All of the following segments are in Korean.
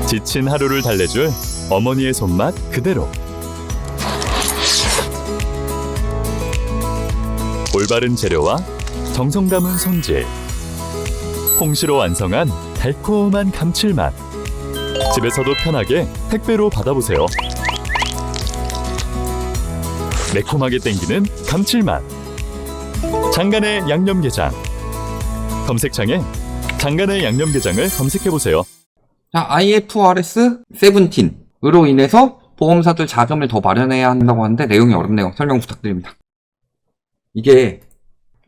지친 하루를 달래줄 어머니의 손맛 그대로. 올바른 재료와 정성 담은 손질. 홍시로 완성한 달콤한 감칠맛. 집에서도 편하게 택배로 받아보세요. 매콤하게 땡기는 감칠맛. 장간의 양념게장. 검색창에 장간의 양념게장을 검색해보세요. 자, IFRS 17으로 인해서 보험사들 자금을 더 마련해야 한다고 하는데 내용이 어렵네요. 설명 부탁드립니다. 이게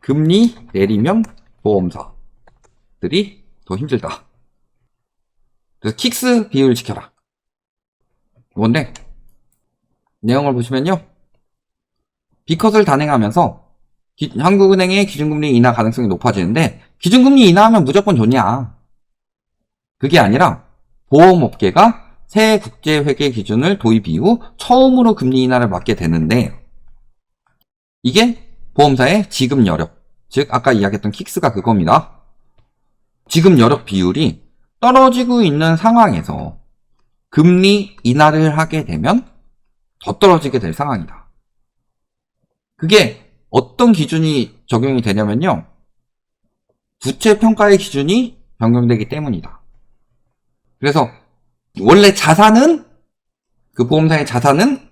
금리 내리면 보험사들이 더 힘들다. 그래서 킥스 비율 지켜라. 이건데 내용을 보시면요. B컷을 단행하면서 한국은행의 기준금리 인하 가능성이 높아지는데 기준금리 인하하면 무조건 좋냐. 그게 아니라 보험업계가 새 국제회계 기준을 도입 이후 처음으로 금리 인하를 맞게 되는데 이게 보험사의 지급 여력, 즉 아까 이야기했던 킥스가 그겁니다. 지급 여력 비율이 떨어지고 있는 상황에서 금리 인하를 하게 되면 더 떨어지게 될 상황이다. 그게 어떤 기준이 적용이 되냐면요. 부채평가의 기준이 변경되기 때문이다. 그래서 원래 자산은 그 보험사의 자산은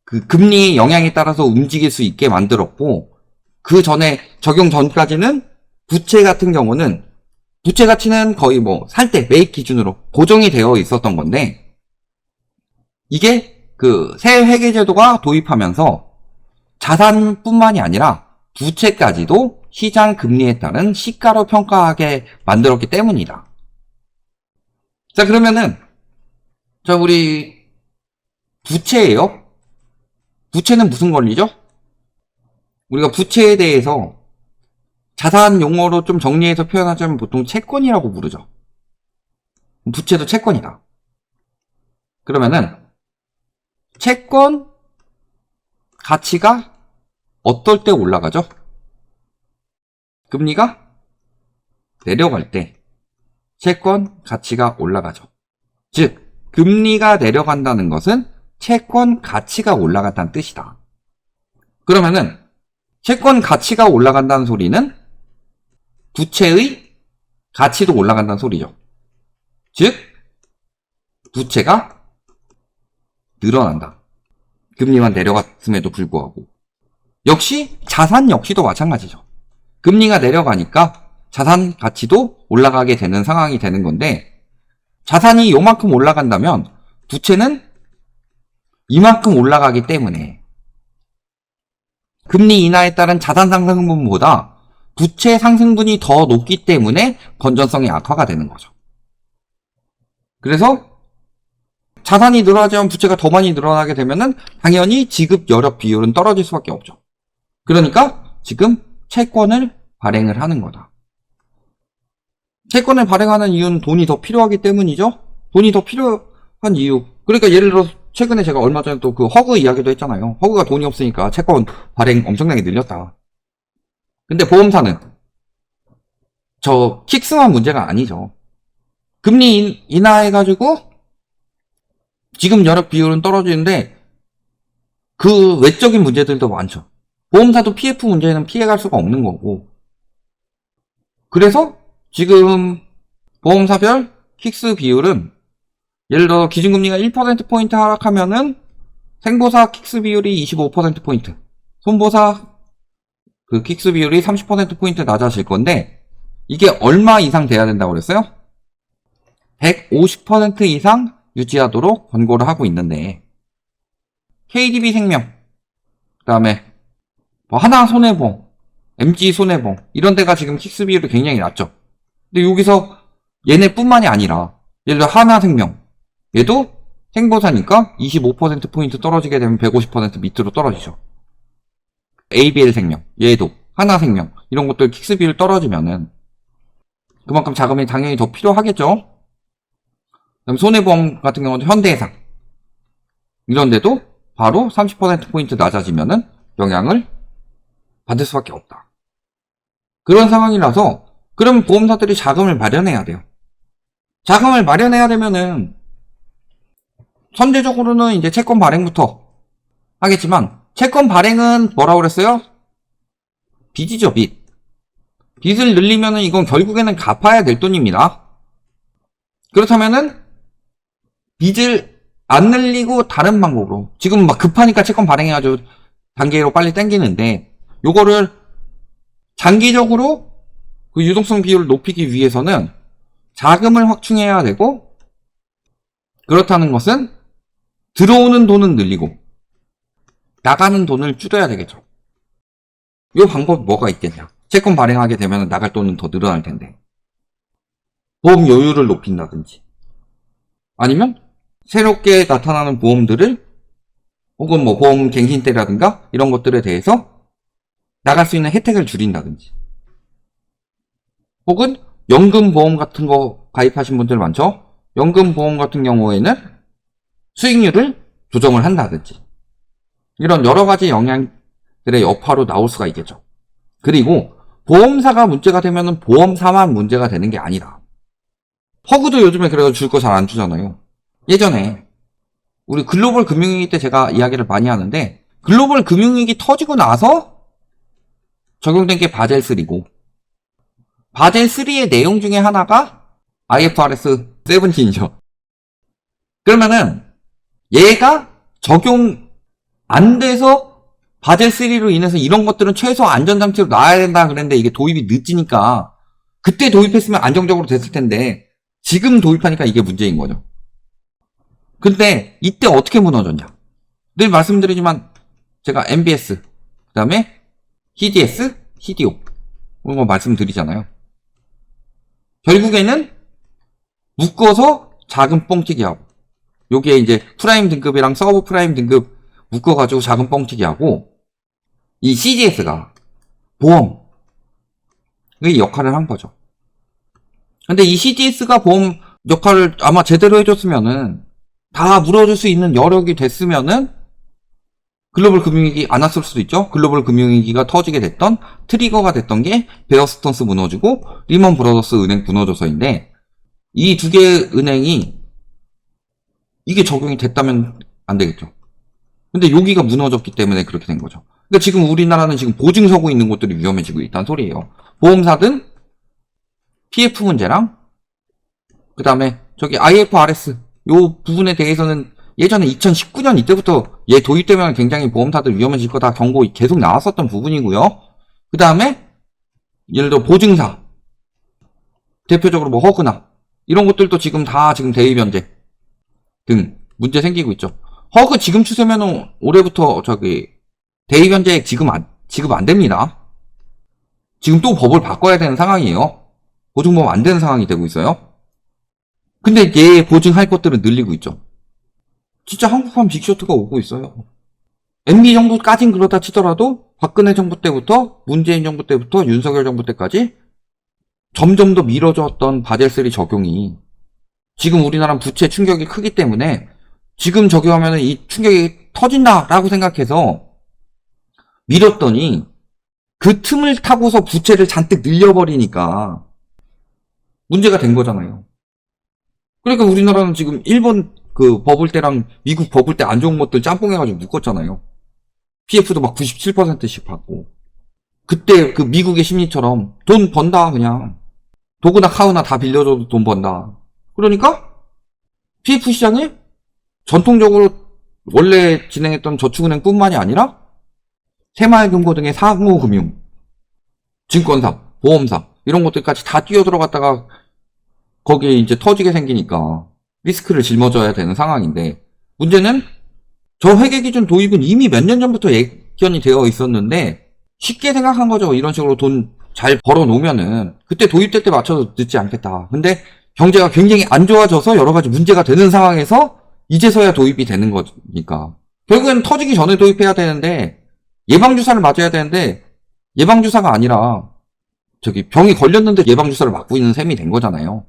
그 금리의 영향에 따라서 움직일 수 있게 만들었고 그 전에 적용 전까지는 부채 같은 경우는 부채 가치는 거의 뭐 살 때 매입 기준으로 고정이 되어 있었던 건데 이게 그 새 회계제도가 도입하면서 자산뿐만이 아니라 부채까지도 시장 금리에 따른 시가로 평가하게 만들었기 때문이다. 자, 그러면은 우리 부채예요. 부채는 무슨 권리죠? 우리가 부채에 대해서 자산 용어로 좀 정리해서 표현하자면 보통 채권이라고 부르죠. 부채도 채권이다. 그러면은 채권 가치가 어떨 때 올라가죠? 금리가 내려갈 때 채권 가치가 올라가죠. 즉, 금리가 내려간다는 것은 채권 가치가 올라간다는 뜻이다. 그러면은 채권 가치가 올라간다는 소리는 부채의 가치도 올라간다는 소리죠. 즉, 부채가 늘어난다. 금리만 내려갔음에도 불구하고. 역시 자산 역시도 마찬가지죠. 금리가 내려가니까 자산 가치도 올라가게 되는 상황이 되는 건데 자산이 요만큼 올라간다면 부채는 이만큼 올라가기 때문에 금리 인하에 따른 자산 상승분보다 부채 상승분이 더 높기 때문에 건전성이 악화가 되는 거죠. 그래서 자산이 늘어나지만 부채가 더 많이 늘어나게 되면은 당연히 지급 여력 비율은 떨어질 수밖에 없죠. 그러니까 지금 채권을 발행을 하는 거다. 채권을 발행하는 이유는 돈이 더 필요하기 때문이죠. 돈이 더 필요한 이유. 그러니까 예를 들어 최근에 제가 얼마 전에 또 그 허그 이야기도 했잖아요. 허그가 돈이 없으니까 채권 발행 엄청나게 늘렸다. 근데 보험사는 저 킥스만 문제가 아니죠. 금리 인하해가지고 지금 여력 비율은 떨어지는데 그 외적인 문제들도 많죠. 보험사도 PF 문제는 피해갈 수가 없는 거고. 그래서 지금 보험사별 킥스 비율은 예를 들어 기준금리가 1%포인트 하락하면은 생보사 킥스 비율이 25%포인트, 손보사 그 킥스 비율이 30%포인트 낮아질 건데 이게 얼마 이상 돼야 된다고 그랬어요? 150% 이상 유지하도록 권고를 하고 있는데 KDB생명, 그 다음에 뭐 하나손해보험, MG손해보험 이런 데가 지금 킥스 비율이 굉장히 낮죠. 근데 여기서 얘네뿐만이 아니라 예를 들어 하나생명 얘도 생보사니까 25%포인트 떨어지게 되면 150% 밑으로 떨어지죠. ABL생명 얘도 하나생명 이런 것들 킥스 비율 떨어지면은 그만큼 자금이 당연히 더 필요하겠죠. 그다음 손해보험 같은 경우는 현대해상 이런 데도 바로 30%포인트 낮아지면은 영향을 받을 수밖에 없다. 그런 상황이라서 그럼 보험사들이 자금을 마련해야 돼요. 자금을 마련해야 되면은 선제적으로는 이제 채권 발행부터 하겠지만, 채권 발행은 뭐라고 그랬어요? 빚이죠, 빚. 빚을 늘리면은 이건 결국에는 갚아야 될 돈입니다. 그렇다면은 빚을 안 늘리고 다른 방법으로, 지금 막 급하니까 채권 발행해가지고 단계로 빨리 당기는데, 요거를 장기적으로 그 유동성 비율을 높이기 위해서는 자금을 확충해야 되고, 그렇다는 것은 들어오는 돈은 늘리고 나가는 돈을 줄여야 되겠죠. 요 방법 뭐가 있겠냐. 채권 발행하게 되면 나갈 돈은 더 늘어날 텐데, 보험 여유를 높인다든지, 아니면 새롭게 나타나는 보험들을, 혹은 뭐 보험 갱신대라든가 이런 것들에 대해서 나갈 수 있는 혜택을 줄인다든지, 혹은 연금보험 같은 거 가입하신 분들 많죠? 연금보험 같은 경우에는 수익률을 조정을 한다든지, 이런 여러가지 영향들의 여파로 나올 수가 있겠죠. 그리고 보험사가 문제가 되면은 보험사만 문제가 되는 게 아니라, 허그도 요즘에 그래서 줄 거 잘 안 주잖아요. 예전에 우리 글로벌 금융위기 때 제가 이야기를 많이 하는데, 글로벌 금융위기 터지고 나서 적용된 게 바젤 3고, 바젤 3의 내용 중에 하나가 IFRS 17이죠. 그러면은 얘가 적용 안 돼서 바젤 3로 인해서 이런 것들은 최소 안전장치로 놔야 된다 그랬는데, 이게 도입이 늦으니까, 그때 도입했으면 안정적으로 됐을 텐데 지금 도입하니까 이게 문제인 거죠. 근데 이때 어떻게 무너졌냐? 늘 말씀드리지만 제가 MBS, 그 다음에 HDS, HDO 이런 거 말씀드리잖아요. 결국에는 묶어서 자금 뻥튀기 하고, 요게 이제 프라임 등급이랑 서브 프라임 등급 묶어가지고 자금 뻥튀기 하고, 이 CDS가 보험의 역할을 한 거죠. 근데 이 CDS가 보험 역할을 아마 제대로 해줬으면은, 다 물어줄 수 있는 여력이 됐으면은 글로벌 금융위기 안 왔을 수도 있죠. 글로벌 금융위기가 터지게 됐던 트리거가 됐던 게 베어스턴스 무너지고 리먼 브라더스 은행 무너져서인데, 이 두 개의 은행이 이게 적용이 됐다면 안 되겠죠. 근데 여기가 무너졌기 때문에 그렇게 된 거죠. 그러니까 지금 우리나라는 지금 보증 서고 있는 곳들이 위험해지고 있다는 소리예요. 보험사든 PF 문제랑, 그 다음에 저기 IFRS 요 부분에 대해서는 예전에 2019년 이때부터 얘 도입되면 굉장히 보험사들 위험해질 거다 경고 계속 나왔었던 부분이고요. 그 다음에 예를 들어 보증사, 대표적으로 뭐 허그나 이런 것들도 지금 다 지금 대위 변제 등 문제 생기고 있죠. 허그 지금 추세면은 올해부터 저기 대위 변제 지급 안 됩니다. 지금 또 법을 바꿔야 되는 상황이에요. 보증보험 안 되는 상황이 되고 있어요. 근데 얘 보증할 것들은 늘리고 있죠. 진짜 한국판 빅쇼트가 오고 있어요. MB 정부까진 그렇다 치더라도 박근혜 정부 때부터, 문재인 정부 때부터, 윤석열 정부 때까지 점점 더 미뤄졌던 바젤3 적용이, 지금 우리나라는 부채 충격이 크기 때문에 지금 적용하면 이 충격이 터진다라고 생각해서 밀었더니, 그 틈을 타고서 부채를 잔뜩 늘려버리니까 문제가 된 거잖아요. 그러니까 우리나라는 지금 일본 그 버블 때랑 미국 버블 때 안 좋은 것들 짬뽕해가지고 묶었잖아요. PF도 막 97%씩 받고. 그때 그 미국의 심리처럼 돈 번다 그냥. 도구나 카우나 다 빌려줘도 돈 번다. 그러니까 PF 시장에 전통적으로 원래 진행했던 저축은행 뿐만이 아니라 새마을금고 등의 상호금융, 증권사, 보험사 이런 것들까지 다 뛰어들어갔다가 거기에 이제 터지게 생기니까 리스크를 짊어져야 되는 상황인데, 문제는 저 회계기준 도입은 이미 몇 년 전부터 예견이 되어 있었는데 쉽게 생각한 거죠. 이런 식으로 돈 잘 벌어 놓으면은 그때 도입될 때 맞춰서 늦지 않겠다. 근데 경제가 굉장히 안 좋아져서 여러 가지 문제가 되는 상황에서 이제서야 도입이 되는 거니까 결국에는 터지기 전에 도입해야 되는데, 예방주사를 맞아야 되는데 예방주사가 아니라 저기 병이 걸렸는데 예방주사를 맞고 있는 셈이 된 거잖아요.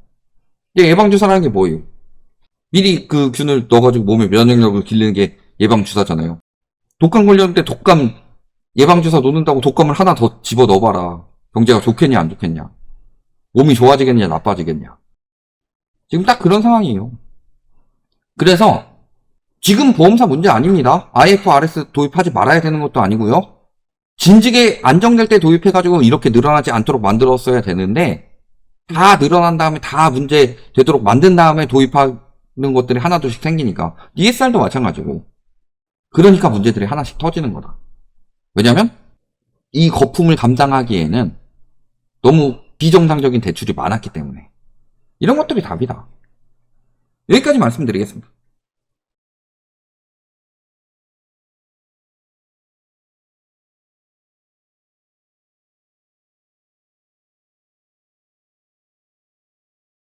예방주사라는 게 뭐예요? 미리 그 균을 넣어가지고 몸에 면역력을 길리는 게 예방주사잖아요. 독감 걸렸는데 독감 예방주사 놓는다고 독감을 하나 더 집어 넣어봐라. 경제가 좋겠냐 안 좋겠냐, 몸이 좋아지겠냐 나빠지겠냐. 지금 딱 그런 상황이에요. 그래서 지금 보험사 문제 아닙니다. IFRS 도입하지 말아야 되는 것도 아니고요. 진즉에 안정될 때 도입해가지고 이렇게 늘어나지 않도록 만들었어야 되는데 다 늘어난 다음에 다 문제 되도록 만든 다음에 도입하는 것들이 하나둘씩 생기니까 ESR도 마찬가지고 그러니까 문제들이 하나씩 터지는 거다. 왜냐면 이 거품을 감당하기에는 너무 비정상적인 대출이 많았기 때문에 이런 것들이 답이다. 여기까지 말씀드리겠습니다.